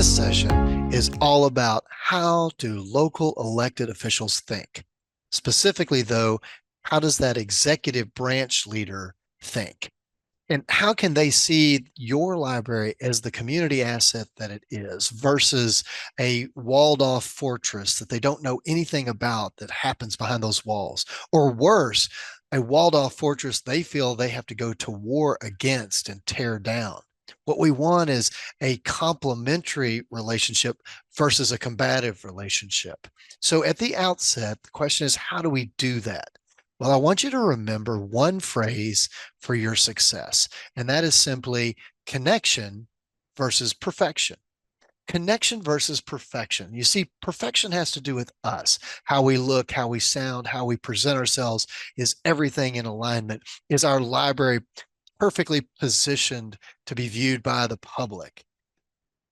This session is all about how do local elected officials think? Specifically, though, how does that executive branch leader think? And how can they see your library as the community asset that it is versus a walled off fortress that they don't know anything about that happens behind those walls? Or worse, a walled off fortress they feel they have to go to war against and tear down. What we want is a complementary relationship versus a combative relationship. So at the outset, the question is, how do we do that? Well, I want you to remember one phrase for your success, and that is simply connection versus perfection. Connection versus perfection. You see, perfection has to do with us. How we look, how we sound, how we present ourselves is everything in alignment. Is our library perfectly positioned to be viewed by the public?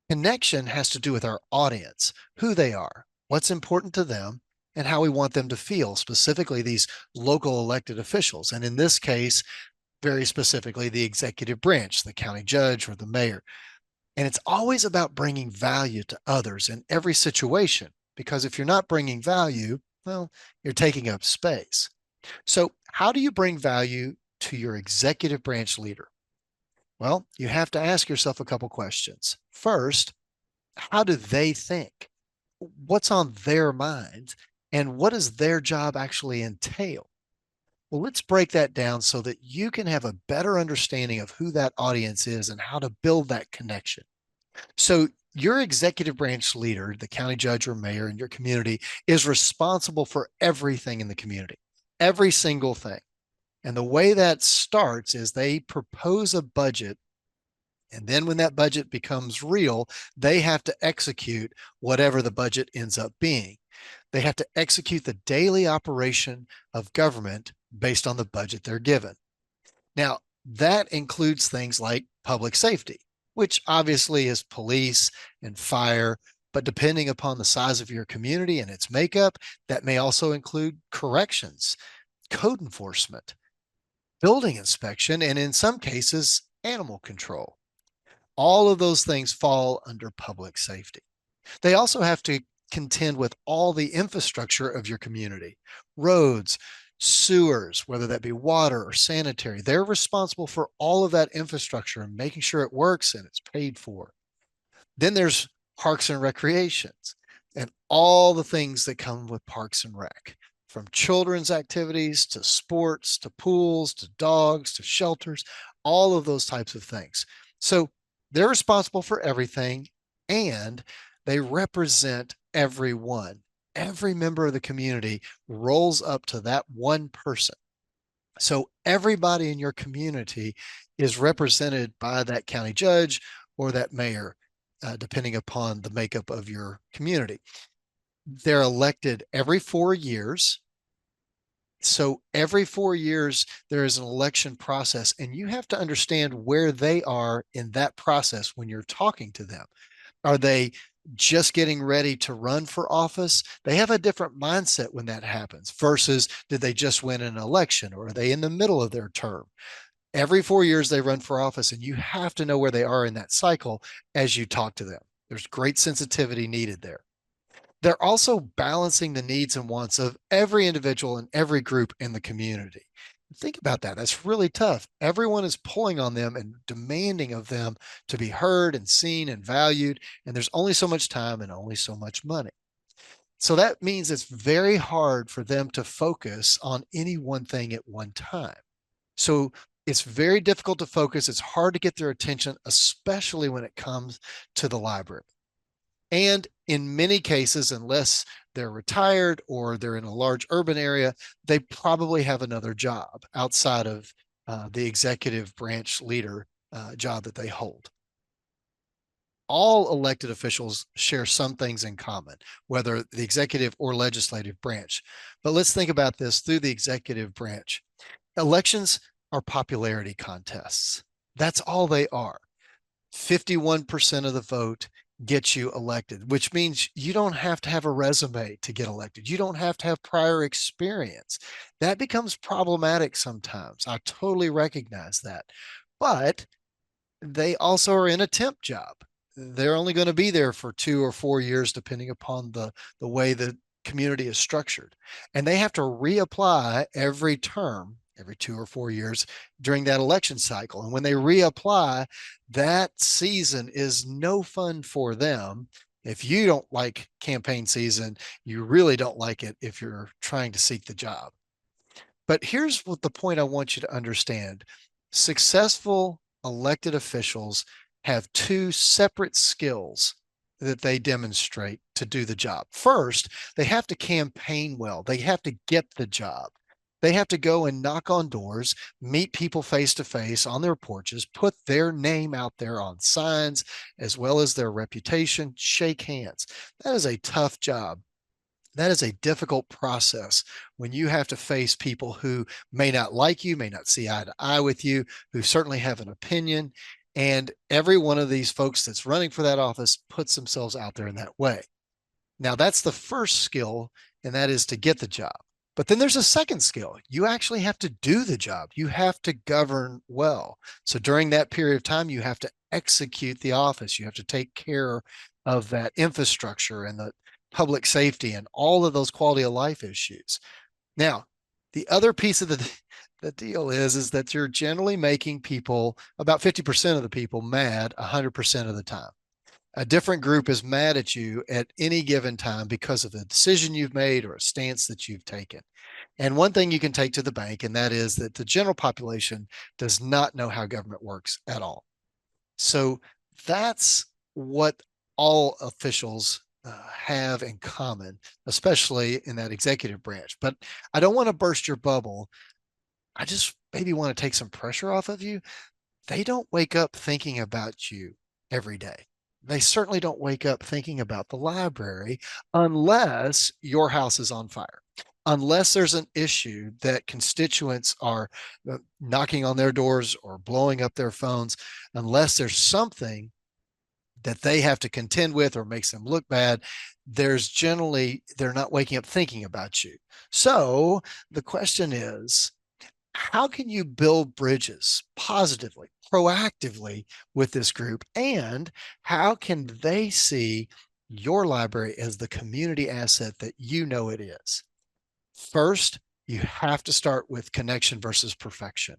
Connection has to do with our audience, who they are, what's important to them, and how we want them to feel, specifically these local elected officials. And in this case, very specifically, the executive branch, the county judge or the mayor. And it's always about bringing value to others in every situation, because if you're not bringing value, well, you're taking up space. So, how do you bring value to your executive branch leader? Well, you have to ask yourself a couple questions. First, how do they think? What's on their mind? And what does their job actually entail? Well, let's break that down so that you can have a better understanding of who that audience is and how to build that connection. So, your executive branch leader, the county judge or mayor in your community, is responsible for everything in the community, every single thing. And the way that starts is they propose a budget. And then when that budget becomes real, they have to execute whatever the budget ends up being. They have to execute the daily operation of government based on the budget they're given. Now, that includes things like public safety, which obviously is police and fire. But depending upon the size of your community and its makeup, that may also include corrections, code enforcement, building inspection, and in some cases, animal control. All of those things fall under public safety. They also have to contend with all the infrastructure of your community, roads, sewers, whether that be water or sanitary. They're responsible for all of that infrastructure and making sure it works and it's paid for. Then there's parks and recreations and all the things that come with parks and rec, from children's activities to sports to pools to dogs to shelters, all of those types of things. So they're responsible for everything, and they represent everyone. Every member of the community rolls up to that one person. So everybody in your community is represented by that county judge or that mayor, depending upon the makeup of your community. They're elected every 4 years. So every 4 years, there is an election process, and you have to understand where they are in that process when you're talking to them. Are they just getting ready to run for office? They have a different mindset when that happens versus did they just win an election, or are they in the middle of their term? Every 4 years they run for office, and you have to know where they are in that cycle as you talk to them. There's great sensitivity needed there. They're also balancing the needs and wants of every individual and every group in the community. Think about that. That's really tough. Everyone is pulling on them and demanding of them to be heard and seen and valued. And there's only so much time and only so much money. So that means it's very hard for them to focus on any one thing at one time. So it's very difficult to focus. It's hard to get their attention, especially when it comes to the library. And in many cases, unless they're retired or they're in a large urban area, they probably have another job outside of the executive branch leader job that they hold. All elected officials share some things in common, whether the executive or legislative branch. But let's think about this through the executive branch. Elections are popularity contests. That's all they are. 51% of the vote gets you elected, which means you don't have to have a resume to get elected. You don't have to have prior experience. That becomes problematic sometimes. I totally recognize that. But they also are in a temp job. they're only going to be there for 2 or 4 years, depending upon the way the community is structured. And they have to reapply every term, every 2 or 4 years during that election cycle. And when they reapply, that season is no fun for them. If you don't like campaign season, you really don't like it if you're trying to seek the job. But here's what the point I want you to understand. Successful elected officials have two separate skills that they demonstrate to do the job. First, they have to campaign well. They have to get the job. They have to go and knock on doors, meet people face to face on their porches, put their name out there on signs, as well as their reputation, shake hands. That is a tough job. That is a difficult process when you have to face people who may not like you, may not see eye to eye with you, who certainly have an opinion. And every one of these folks that's running for that office puts themselves out there in that way. Now, that's the first skill, and that is to get the job. But then there's a second skill. You actually have to do the job. You have to govern well. So during that period of time, you have to execute the office. You have to take care of that infrastructure and the public safety and all of those quality of life issues. Now, the other piece of the deal is that you're generally making people, about 50% of the people, mad 100% of the time. A different group is mad at you at any given time because of a decision you've made or a stance that you've taken. And one thing you can take to the bank, and that is that the general population does not know how government works at all. So that's what all officials have in common, especially in that executive branch. But I don't want to burst your bubble. I just maybe want to take some pressure off of you. They don't wake up thinking about you every day. They certainly don't wake up thinking about the library unless your house is on fire, unless there's an issue that constituents are knocking on their doors or blowing up their phones, unless there's something that they have to contend with or makes them look bad, they're not waking up thinking about you. So the question is, how can you build bridges positively, proactively with this group? And how can they see your library as the community asset that you know it is? First, you have to start with connection versus perfection.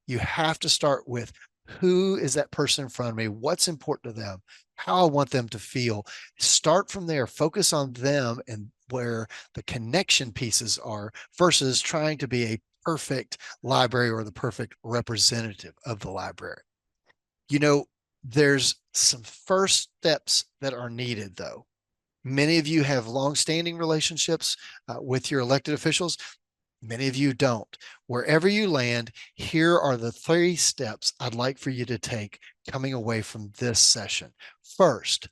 You have to start with who is that person in front of me? What's important to them? How I want them to feel. Start from there, focus on them and where the connection pieces are versus trying to be a perfect library or the perfect representative of the library. You know, there's some first steps that are needed, though. Many of you have long-standing relationships with your elected officials. Many of you don't. Wherever you land, here are the 3 steps I'd like for you to take coming away from this session. First,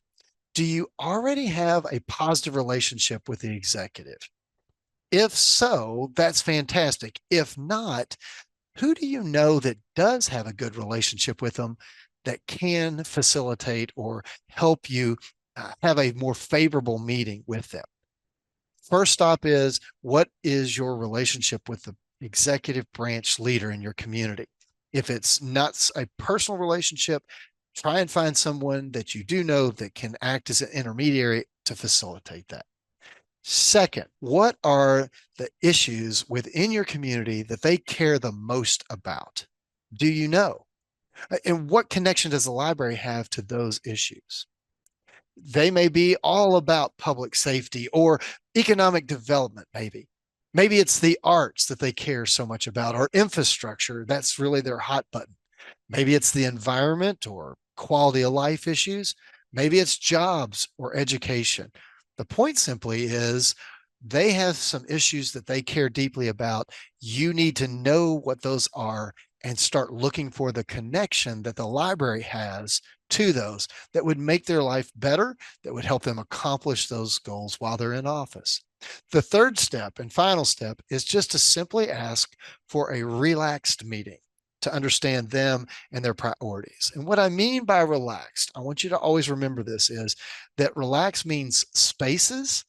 do you already have a positive relationship with the executive? If so, that's fantastic. If not, who do you know that does have a good relationship with them that can facilitate or help you have a more favorable meeting with them? First stop is, what is your relationship with the executive branch leader in your community? If it's not a personal relationship, try and find someone that you do know that can act as an intermediary to facilitate that. Second, what are the issues within your community that they care the most about? Do you know? And what connection does the library have to those issues? They may be all about public safety or economic development, maybe. Maybe it's the arts that they care so much about, or infrastructure. That's really their hot button. Maybe it's the environment or quality of life issues. Maybe it's jobs or education. The point simply is they have some issues that they care deeply about. You need to know what those are and start looking for the connection that the library has to those that would make their life better, that would help them accomplish those goals while they're in office. The third step and final step is just to simply ask for a relaxed meeting to understand them and their priorities. And what I mean by relaxed, I want you to always remember this, is that relaxed means spaces.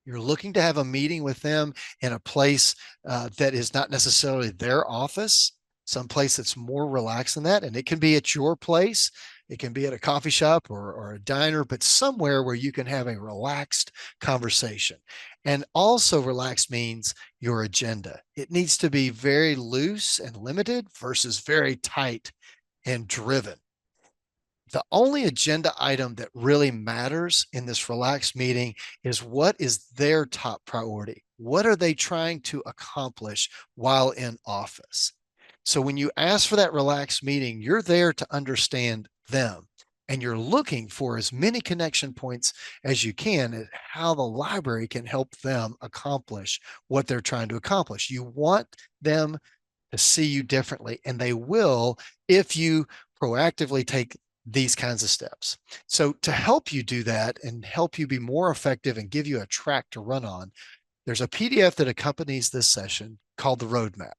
You're looking to have a meeting with them in a place that is not necessarily their office, some place that's more relaxed than that. And it can be at your place. It can be at a coffee shop or a diner, but somewhere where you can have a relaxed conversation. And also, relaxed means your agenda. It needs to be very loose and limited versus very tight and driven. The only agenda item that really matters in this relaxed meeting is what is their top priority? What are they trying to accomplish while in office? So when you ask for that relaxed meeting, you're there to understand them and you're looking for as many connection points as you can at how the library can help them accomplish what they're trying to accomplish. You want them to see you differently, and they will if you proactively take these kinds of steps. So, to help you do that and help you be more effective and give you a track to run on, there's a PDF that accompanies this session called the Roadmap.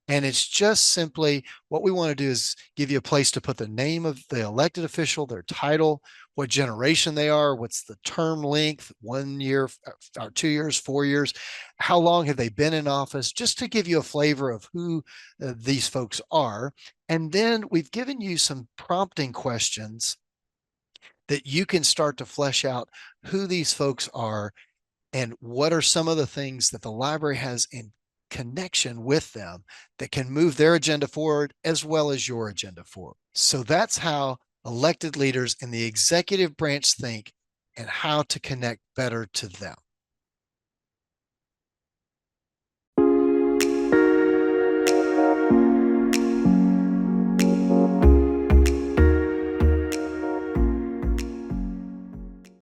And it's just simply what we want to do is give you a place to put the name of the elected official, their title, what generation they are, what's the term length, 1 year or 2 years, 4 years, how long have they been in office, just to give you a flavor of who these folks are. And then we've given you some prompting questions that you can start to flesh out who these folks are and what are some of the things that the library has in connection with them that can move their agenda forward as well as your agenda forward. So that's how elected leaders in the executive branch think and how to connect better to them.